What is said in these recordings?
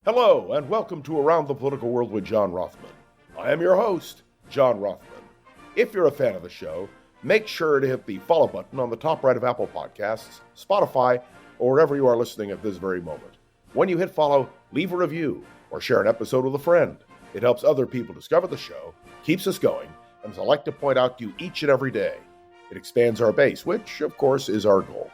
Hello, and welcome to Around the Political World with John Rothman. I am your host, John Rothman. If you're a fan of the show, make sure to hit the follow button on the top right of Apple Podcasts, Spotify, or wherever you are listening at this very moment. When you hit follow, leave a review or share an episode with a friend. It helps other people discover the show, keeps us going, and as I like to point out to you each and every day, it expands our base, which, of course, is our goal.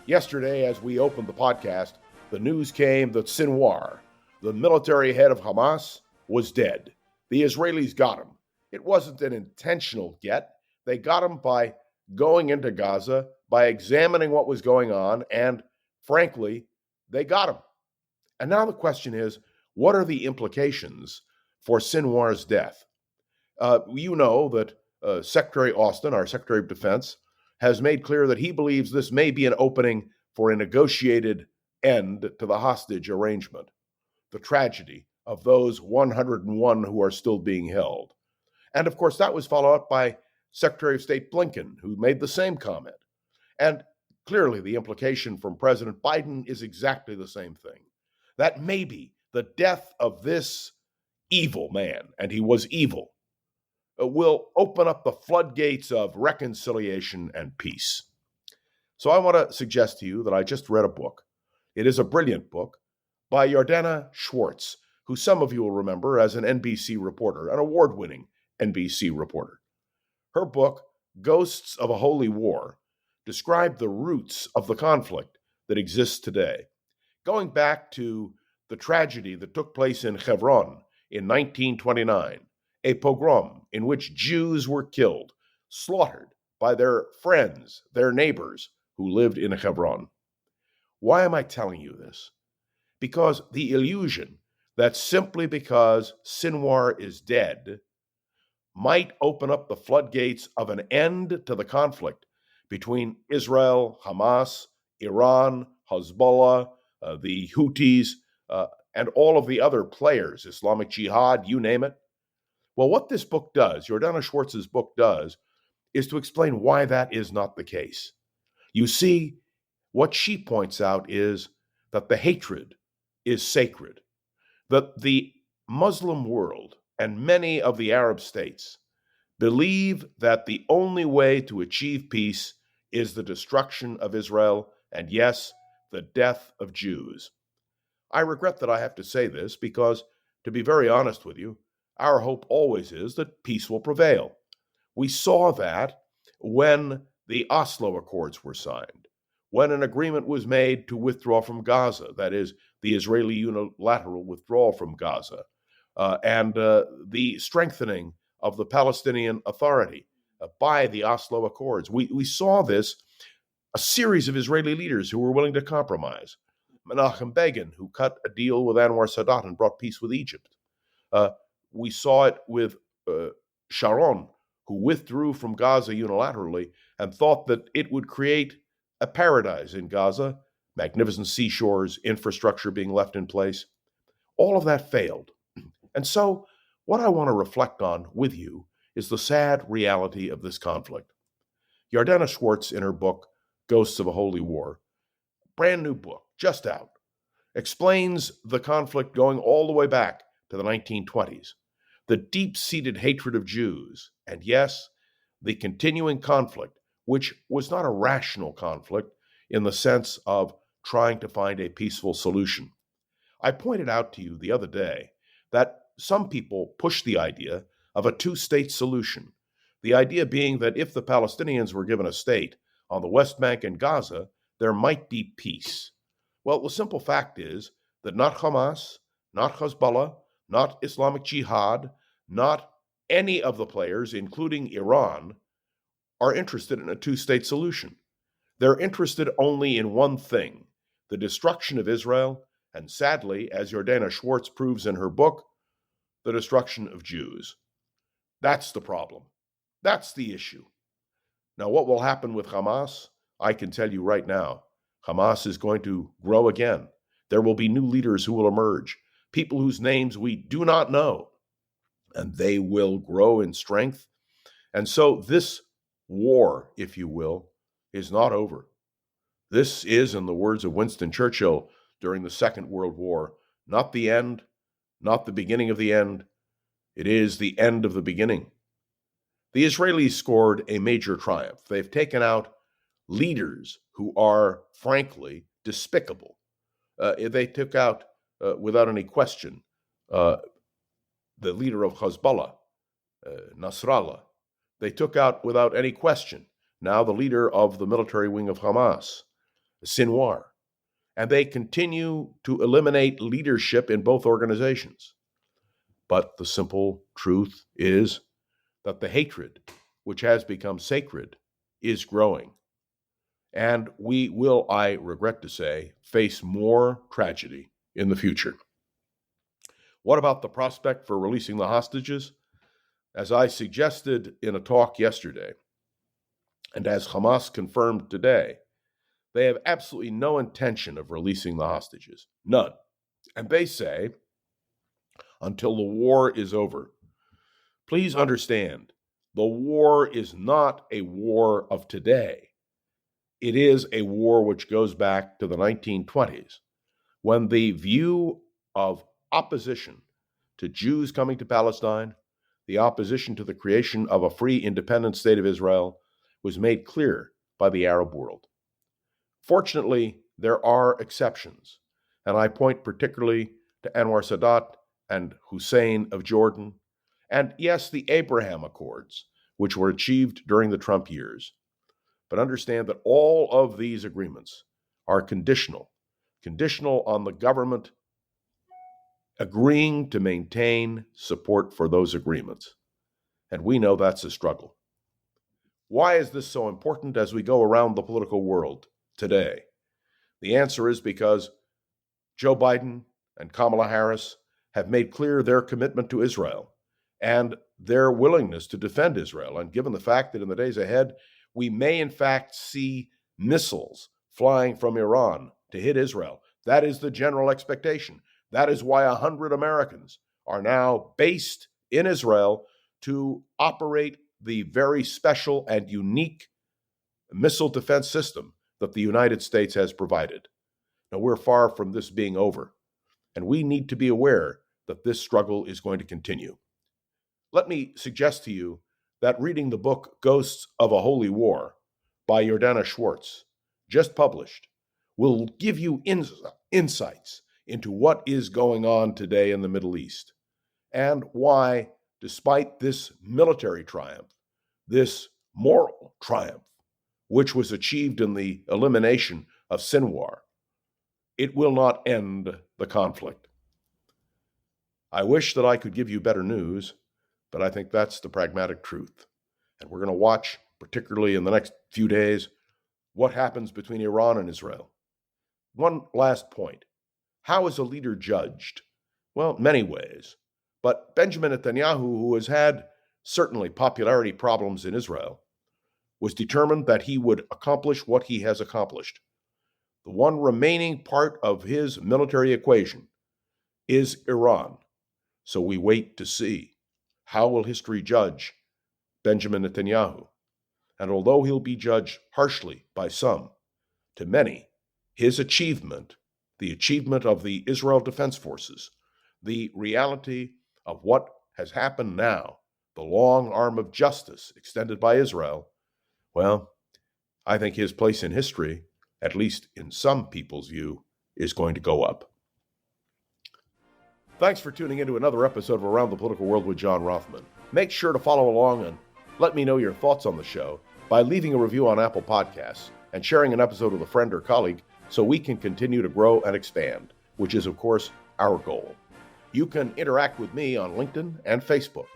Yesterday, as we opened the podcast, the news came that Sinwar, the military head of Hamas, was dead. The Israelis got him. It wasn't an intentional get. They got him by going into Gaza, by examining what was going on, and frankly, they got him. And now the question is, what are the implications for Sinwar's death? You know that Secretary Austin, our Secretary of Defense, has made clear that he believes this may be an opening for a negotiated end to the hostage arrangement, the tragedy of those 101 who are still being held. And of course, that was followed up by Secretary of State Blinken, who made the same comment. And clearly, the implication from President Biden is exactly the same thing, that maybe the death of this evil man, and he was evil, will open up the floodgates of reconciliation and peace. So I want to suggest to you that I just read a book. It is a brilliant book by Yardana Schwartz, who some of you will remember as an NBC reporter, an award-winning NBC reporter. Her book, Ghosts of a Holy War, described the roots of the conflict that exists today, going back to the tragedy that took place in Hebron in 1929, a pogrom in which Jews were killed, slaughtered by their friends, their neighbors who lived in Hebron. Why am I telling you this? Because the illusion that simply because Sinwar is dead might open up the floodgates of an end to the conflict between Israel, Hamas, Iran, Hezbollah, the Houthis, and all of the other players, Islamic Jihad, you name it. Well, what this book does, Yardana Schwartz's book does, is to explain why that is not the case. You see, what she points out is that the hatred is sacred, that the Muslim world and many of the Arab states believe that the only way to achieve peace is the destruction of Israel and, yes, the death of Jews. I regret that I have to say this because, to be very honest with you, our hope always is that peace will prevail. We saw that when the Oslo Accords were signed, when an agreement was made to withdraw from Gaza, that is, the Israeli unilateral withdrawal from Gaza, and the strengthening of the Palestinian Authority by the Oslo Accords. We saw this, a series of Israeli leaders who were willing to compromise. Menachem Begin, who cut a deal with Anwar Sadat and brought peace with Egypt. We saw it with Sharon, who withdrew from Gaza unilaterally and thought that it would create a paradise in Gaza, magnificent seashores, infrastructure being left in place. All of that failed. And so what I want to reflect on with you is the sad reality of this conflict. Yardana Schwartz, in her book, Ghosts of a Holy War, brand new book, just out, explains the conflict going all the way back to the 1920s, the deep-seated hatred of Jews, and yes, the continuing conflict, which was not a rational conflict in the sense of trying to find a peaceful solution. I pointed out to you the other day that some people push the idea of a two-state solution, the idea being that if the Palestinians were given a state on the West Bank and Gaza, there might be peace. Well, the simple fact is that not Hamas, not Hezbollah, not Islamic Jihad, not any of the players, including Iran, are interested in a two-state solution. They're interested only in one thing, the destruction of Israel, and sadly, as Yardana Schwartz proves in her book, the destruction of Jews. That's the problem. That's the issue. Now, what will happen with Hamas? I can tell you right now, Hamas is going to grow again. There will be new leaders who will emerge, people whose names we do not know, and they will grow in strength. And so this war, if you will, is not over. This is, in the words of Winston Churchill, during the Second World War. Not the end, not the beginning of the end. It is the end of the beginning. The Israelis scored a major triumph. They've taken out leaders who are, frankly, despicable. They took out, without any question, the leader of Hezbollah, Nasrallah. They took out, without any question, now the leader of the military wing of Hamas, Sinwar. And they continue to eliminate leadership in both organizations. But the simple truth is that the hatred, which has become sacred, is growing. And we will, I regret to say, face more tragedy in the future. What about the prospect for releasing the hostages? As I suggested in a talk yesterday, and as Hamas confirmed today, they have absolutely no intention of releasing the hostages. None. And they say, until the war is over. Please understand, the war is not a war of today. It is a war which goes back to the 1920s, when the view of opposition to Jews coming to Palestine, the opposition to the creation of a free, independent state of Israel, was made clear by the Arab world. Fortunately, there are exceptions, and I point particularly to Anwar Sadat and Hussein of Jordan, and yes, the Abraham Accords, which were achieved during the Trump years. But understand that all of these agreements are conditional on the government agreeing to maintain support for those agreements. And we know that's a struggle. Why is this so important as we go around the political world today? The answer is because Joe Biden and Kamala Harris have made clear their commitment to Israel and their willingness to defend Israel. And given the fact that in the days ahead, we may in fact see missiles flying from Iran to hit Israel, that is the general expectation. That is why 100 Americans are now based in Israel to operate the very special and unique missile defense system that the United States has provided. Now, we're far from this being over, and we need to be aware that this struggle is going to continue. Let me suggest to you that reading the book Ghosts of a Holy War by Jordana Schwartz, just published, will give you insights into what is going on today in the Middle East and why, despite this military triumph, this moral triumph, which was achieved in the elimination of Sinwar, it will not end the conflict. I wish that I could give you better news, but I think that's the pragmatic truth. And we're going to watch, particularly in the next few days, what happens between Iran and Israel. One last point. How is a leader judged? Well, many ways. But Benjamin Netanyahu, who has had certainly popularity problems in Israel, was determined that he would accomplish what he has accomplished. The one remaining part of his military equation is Iran. So we wait to see. How will history judge Benjamin Netanyahu? And although he'll be judged harshly by some, to many, his achievement, the achievement of the Israel Defense Forces, the reality of what has happened now, the long arm of justice extended by Israel, well, I think his place in history, at least in some people's view, is going to go up. Thanks for tuning into another episode of Around the Political World with John Rothman. Make sure to follow along and let me know your thoughts on the show by leaving a review on Apple Podcasts and sharing an episode with a friend or colleague so we can continue to grow and expand, which is, of course, our goal. You can interact with me on LinkedIn and Facebook.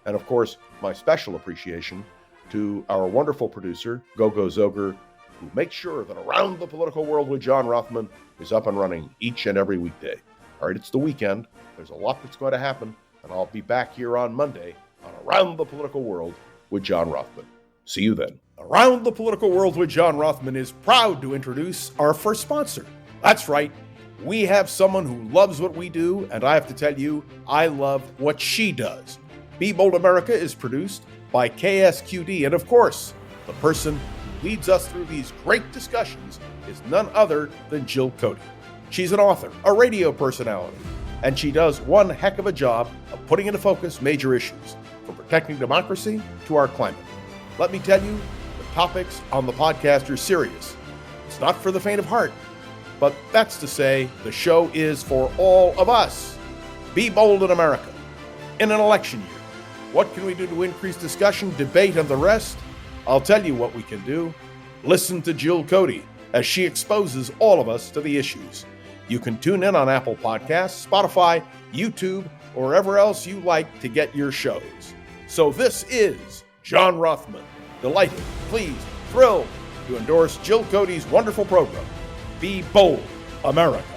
And, of course, my special appreciation to our wonderful producer, Gogo Zoger, who makes sure that Around the Political World with John Rothman is up and running each and every weekday. All right, it's the weekend. There's a lot that's going to happen, and I'll be back here on Monday on Around the Political World with John Rothman. See you then. Around the Political World with John Rothman is proud to introduce our first sponsor. That's right. We have someone who loves what we do, and I have to tell you, I love what she does. Be Bold America is produced by KSQD, and of course, the person who leads us through these great discussions is none other than Jill Cody. She's an author, a radio personality, and she does one heck of a job of putting into focus major issues, from protecting democracy to our climate. Let me tell you, the topics on the podcast are serious. It's not for the faint of heart, but that's to say the show is for all of us. Be bold in America. In an election year, what can we do to increase discussion, debate, and the rest? I'll tell you what we can do. Listen to Jill Cody as she exposes all of us to the issues. You can tune in on Apple Podcasts, Spotify, YouTube, or wherever else you like to get your shows. So this is John Rothman, delighted, pleased, thrilled to endorse Jill Cody's wonderful program, Be Bold, America.